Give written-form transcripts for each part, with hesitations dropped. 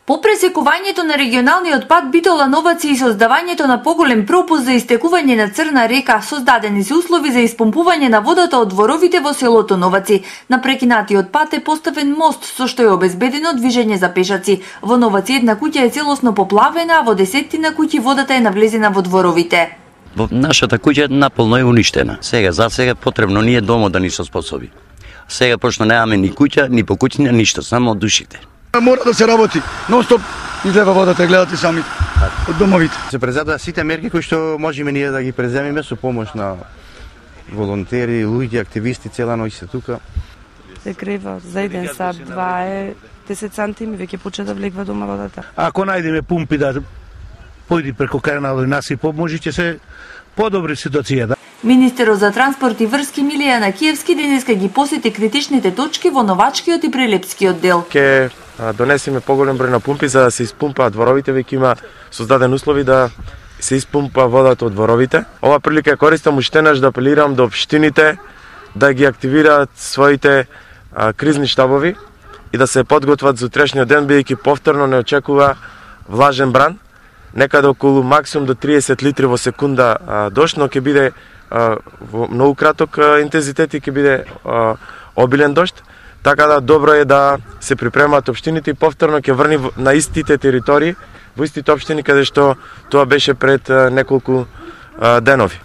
По пресекувањето на регионалниот пат Битола Новаци и создавањето на поголем пропуст за истекување на Црна река, создадени се услови за испомпување на водата од дворовите во селото Новаци. На прекинатиот пат е поставен мост со што е обезбедено движење за пешаци. Во Новаци една куќа е целосно поплавена, а во десеттина куќи водата е навлезена во дворовите. Во нашата куќа наполно е уништена. Сега потребно ние домо да ни се способи. Сега пошто немаме ни куќа, ни покуќина, ништо, само душите. Мора да се работи. Нон-стоп излева водата, гледате сами од домовите. Се презедува сите мерки кои што можеме ние да ги преземеме со помош на волонтери, луѓе, активисти, цела ноќ се тука. Се грева за еден сат, два е 10 сантими, веќе почне да влегва дома водата. Ако најдеме пумпи да појди преку каналот и насипот, може ќе се подобри ситуацијата. Министерот за транспорт и врски Милијана Киевски денеска ги посети критичните точки во Новачкиот и Прилепскиот дел. Ке донесеме поголем број на пумпи за да се испумпаат дворовите, веќе има создаден услови да се испумпа водата од дворовите. Ова прилика користам уштенаш да апелирам до општините да ги активираат своите кризни штабови и да се подготват за утрешниот ден, бидејќи повторно не очекува влажен бран. Некаде околу максимум до 30 литри во секунда дожд, но ќе биде во многу краток интензитет и ќе биде обилен дожд. Така да добро е да се припремаат општините и повторно ќе врни на истите територии, во истите општини каде што тоа беше пред неколку денови.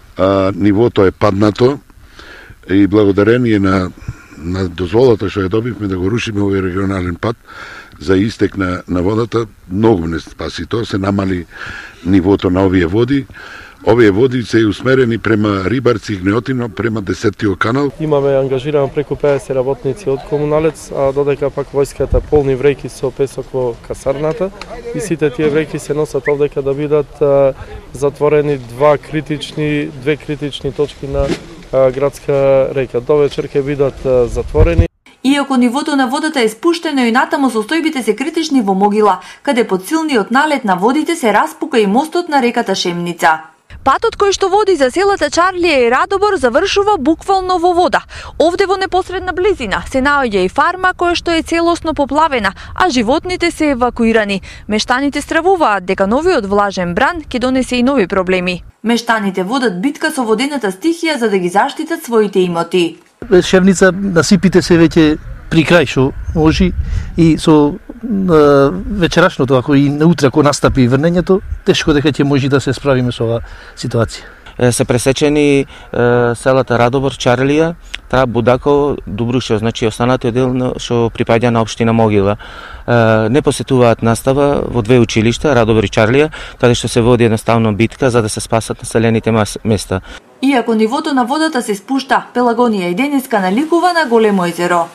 Нивото е паднато и благодарение на дозволата што ја добивме да го рушиме овој регионален пат за истек на водата, многу не спаси тоа, се намали нивото на овие води. Овие води се усмерени према Рибарци и Гнеотино, према 10-тиот канал. Имаме ангажирано преку 50 работници од комуналец, а додека пак војската полни врејки со песок во касарната и сите тие врејки се носат овдека да бидат затворени две критични точки на градска река. Довечер ќе бидат затворени. Иако нивото на водата е спуштено и натаму состојбите се критични во Могила, каде под силниот налет на водите се распука и мостот на реката Шемница. Патот кој што води за селата Чарлија и Радобор завршува буквално во вода. Овде во непосредна близина се наоѓа и фарма која што е целосно поплавена, а животните се евакуирани. Мештаните стравуваат дека новиот влажен бран ќе донесе и нови проблеми. Мештаните водат битка со водената стихија за да ги заштитат своите имоти. Шевница, насипите се веќе при крај што може и со вечерашното, ако и наутре ако настапи врнењето, тешко дека ќе може да се справиме со оваа ситуација. Се пресечени селата Радобор, Чарлија, Трап, Будаково, Дубрушево, значи останатиот дел што припаѓа на општина Могила. Не посетуваат настава во две училишта, Радобор и Чарлија, каде што се води едноставно битка за да се спасат населените места. Иако нивото на водата се спушта, Пелагонија и денеска наликува на големо езеро.